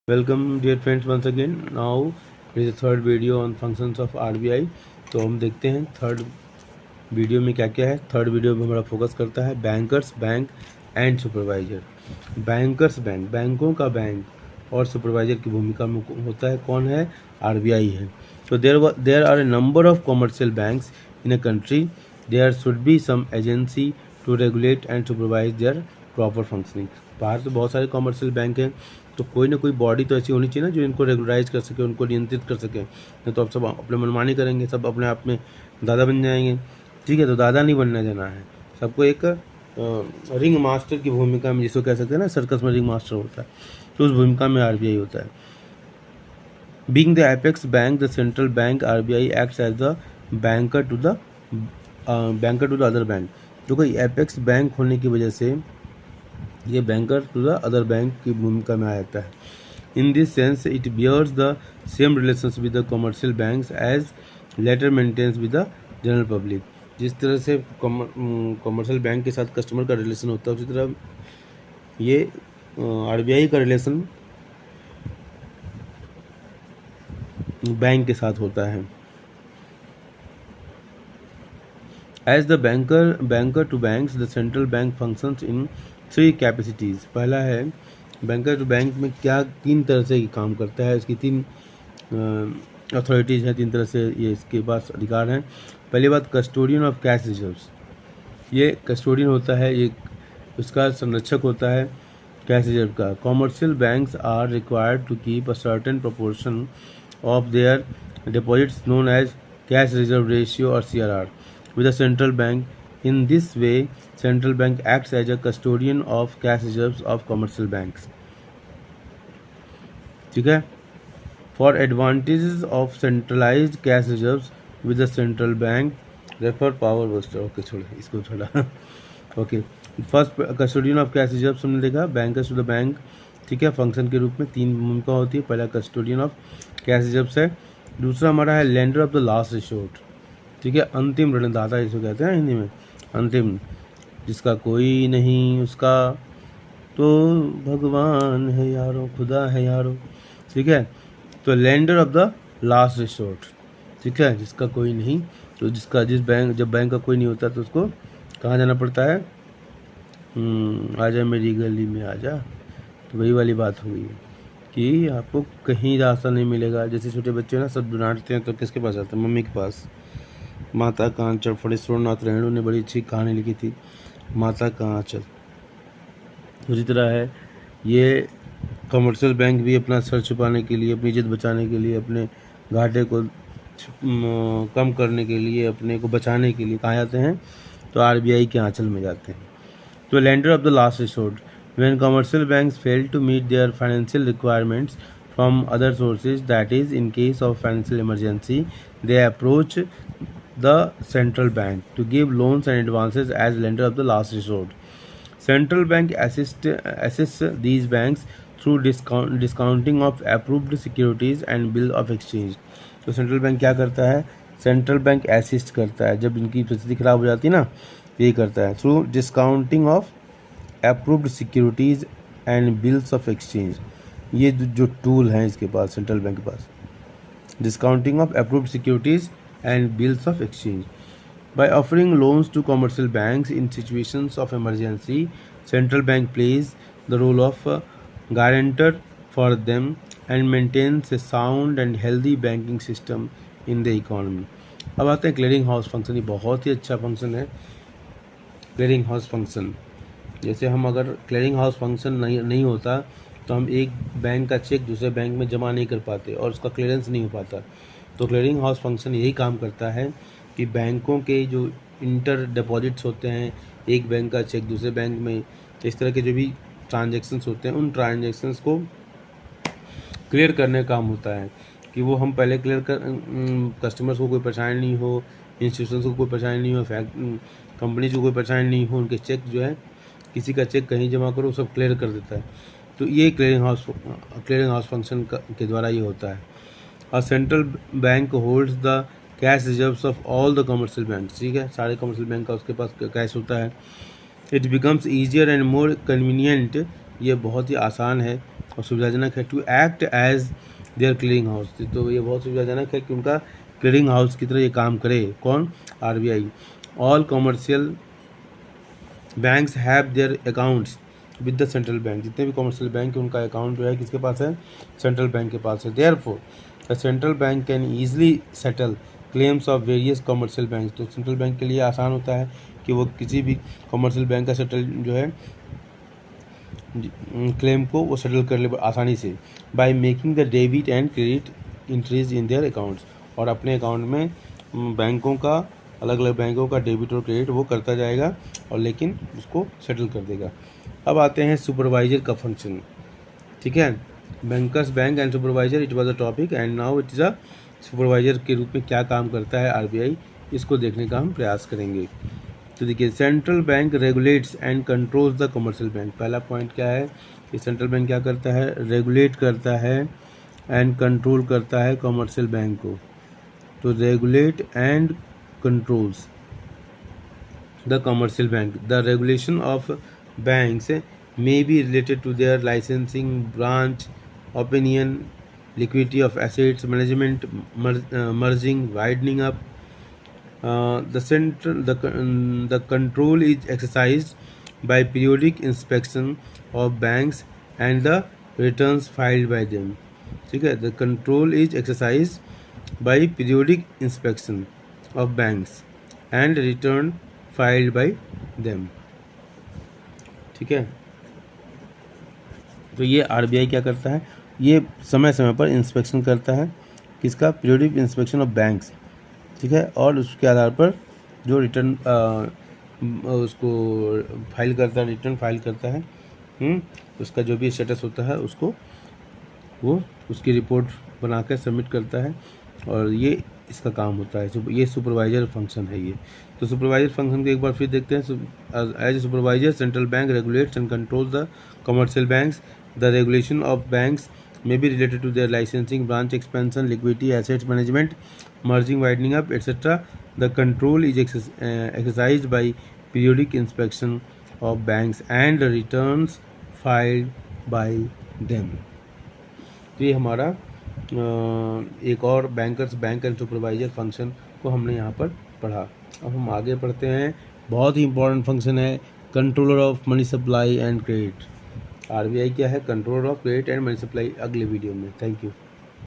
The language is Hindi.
Welcome dear friends once again. Now it is the third video on functions of RBI. तो हम देखते हैं थर्ड वीडियो में क्या क्या है। थर्ड वीडियो में हमारा फोकस करता है bankers bank and supervisor. Bankers bank, बैंकों का बैंक और सुपरवाइजर की भूमिका में होता है। कौन है? आरबीआई है। तो there are a number of commercial banks in a country. There should be some agency to regulate and supervise their proper functioning. बाहर तो बहुत सारे कमर्शियल बैंक हैं, तो कोई ना कोई बॉडी तो ऐसी होनी चाहिए ना जो इनको रेगुलराइज कर सके, उनको नियंत्रित कर सके। नहीं तो अब सब अपने मनमानी करेंगे, सब अपने आप में दादा बन जाएंगे। ठीक है, तो दादा नहीं बनना जाना है, सबको एक रिंग मास्टर की भूमिका में, जिसको कह सकते हैं ना सर्कस में रिंग मास्टर होता है, तो उस भूमिका में आरबीआई होता है। Being the apex bank, the central bank RBI acts as the banker to the other bank. जो कोई एपेक्स बैंक होने की वजह से ये banker to the other bank की भूमिका में आ जाता है। In this sense it bears the same relations with the commercial banks as latter maintains with the general public. जिस तरह से कमर्शियल बैंक के साथ कस्टमर का रिलेशन होता है, उसी तरह ये आरबीआई का रिलेशन बैंक के साथ होता है। As the banker to banks, the central bank functions in 3 capacities. पहला है बैंकर टू बैंक में क्या 3 तरह से काम करता है, इसकी 3 अथॉरिटीज़ हैं, 3 तरह से ये इसके पास अधिकार हैं। पहली बात, कस्टोडियन ऑफ कैश रिजर्व्स। ये कस्टोडियन होता है, ये उसका संरक्षक होता है कैश रिजर्व का। Commercial banks are required to keep a certain proportion of their deposits known as cash reserve ratio और CRR with the central bank. In this way, central bank acts as a custodian of cash reserves of commercial banks. ठीक है। For advantages of centralized cash reserves with the central bank, refer power booster. Okay, छोड़ो इसको छोड़ा। Okay, first custodian of cash reserves हमने देखा, बैंकर्स टू द बैंक। ठीक है, फंक्शन के रूप में 3 भूमिका होती है। पहला कस्टोडियन ऑफ कैश रिजर्व्स है। दूसरा हमारा है lender of the last resort. ठीक है, अंतिम ऋणदाता जिसको कहते हैं हिंदी में, अंतिम, जिसका कोई नहीं उसका तो भगवान है यारो, खुदा है यारो। ठीक है, तो lender of the last resort. ठीक है, जिसका कोई नहीं, तो जिस बैंक, जब बैंक का कोई नहीं होता तो उसको कहाँ जाना पड़ता है? आजा मेरी गली में आजा। तो वही वाली बात हुई कि आपको कहीं रास्ता नहीं मिलेगा। जैसे छोटे बच्चे ना सब डांटते हैं तो किसके पास आते हैं? मम्मी के पास। माता का आंचल, फणीश्वरनाथ रेणु ने बड़ी अच्छी कहानी लिखी थी, माता का आंचल। उसी तरह है ये कमर्शियल बैंक भी अपना सर छुपाने के लिए, अपनी इज्जत बचाने के लिए, अपने घाटे को कम करने के लिए, अपने को बचाने के लिए कहाँ जाते हैं? तो आरबीआई के आंचल में जाते हैं। तो lender of the last resort, when commercial banks fail to meet their financial requirements from other sources, that is in case of financial emergency, they approach the central bank to give loans and advances as lender of the last resort. Central bank assists these banks through discounting of approved securities and bill of exchange. तो सेंट्रल बैंक क्या करता है? सेंट्रल बैंक असिस्ट करता है, जब इनकी परिस्थिति खराब हो जाती है ना, यही करता है, through discounting of approved securities and bills of exchange. ये जो टूल हैं इसके पास, सेंट्रल बैंक के पास, discounting of approved securities and bills of exchange. By offering loans to commercial banks in situations of emergency, central bank plays the role of guarantor for them and maintains a sound and healthy banking system in the economy. अब आते हैं क्लियरिंग हाउस फंक्शन। ये बहुत ही अच्छा फंक्शन है क्लियरिंग हाउस फंक्शन। जैसे हम अगर क्लियरिंग हाउस फंक्शन नहीं होता तो हम एक बैंक का चेक दूसरे बैंक में जमा नहीं कर पाते और उसका क्लियरेंस नहीं हो पाता। तो क्लियरिंग हाउस फंक्शन यही काम करता है कि बैंकों के जो इंटर डिपॉजिट्स होते हैं, एक बैंक का चेक दूसरे बैंक में, इस तरह के जो भी ट्रांजैक्शंस होते हैं, उन ट्रांजैक्शंस को क्लियर करने का काम होता है कि वो हम पहले क्लियर कर, कस्टमर्स को कोई परेशानी नहीं हो, इंस्टीट्यूशंस को कोई परेशानी नहीं हो, कंपनीज को कोई परेशानी नहीं हो, उनके चेक जो है, किसी का चेक कहीं जमा करो सब क्लियर कर देता है। तो ये क्लियरिंग हाउस फंक्शन के द्वारा ये होता है। A central bank holds the cash reserves of all the commercial banks. ठीक है, सारे कमर्शियल बैंक का उसके पास कैश होता है। It becomes easier and more convenient, ये बहुत ही आसान है और सुविधाजनक है। To act as their clearing house, तो ये बहुत सुविधाजनक है कि उनका क्लियरिंग हाउस की तरह ये काम करे। कौन? RBI। All commercial banks have their accounts with the central bank, जितने भी कॉमर्शियल बैंक है उनका अकाउंट जो है किसके पास है? सेंट्रल बैंक के पास है। Therefore the central bank can easily settle claims of various commercial bank, तो सेंट्रल बैंक के लिए आसान होता है कि वो किसी भी कॉमर्शियल बैंक का सेटल जो है क्लेम को वो सेटल कर ले आसानी से। By making the debit and credit entries in their accounts, और अपने अकाउंट में बैंकों का, अलग अलग बैंकों का डेबिट और क्रेडिट वो करता जाएगा और लेकिन उसको सेटल कर देगा। अब आते हैं सुपरवाइजर का फंक्शन। ठीक है, bankers bank and supervisor, it was a topic and now it is a supervisor के रूप में क्या काम करता है RBI, इसको देखने का हम प्रयास करेंगे। तो देखिए, central bank regulates and controls the commercial bank. पहला पॉइंट क्या है कि सेंट्रल बैंक क्या करता है? रेगुलेट करता है एंड कंट्रोल करता है कमर्शियल बैंक को। तो regulate and controls the commercial bank. The regulation of banks may be related to their licensing, branch, opinion, liquidity of assets, management, merging, widening up. The control is exercised by periodic inspection of banks and the returns filed by them. ठीक है, the control is exercised by periodic inspection of banks and return filed by them. ठीक है, तो ये RBI क्या करता है? ये समय समय पर इंस्पेक्शन करता है, किसका? Periodic inspection of banks. ठीक है, और उसके आधार पर जो रिटर्न उसको फाइल करता है, रिटर्न फाइल करता है, उसका जो भी स्टेटस होता है उसको वो उसकी रिपोर्ट बना कर सबमिट करता है, और ये इसका काम होता है। ये सुपरवाइजर फंक्शन है ये। तो सुपरवाइजर फंक्शन को एक बार फिर देखते हैं। As a supervisor, central bank regulates and controls the commercial banks. The regulation of banks may be related to their licensing, branch expansion, liquidity, assets management, merging, widening up, etc. The control is exercised by periodic inspection of banks and returns filed by them. तो ये हमारा एक और bankers bank and supervisor function को हमने यहाँ पर पढ़ा। अब हम आगे पढ़ते हैं। बहुत ही इंपॉर्टेंट फंक्शन है controller of money supply and credit. RBI क्या है? Controller of credit and money supply. अगले वीडियो में। Thank you.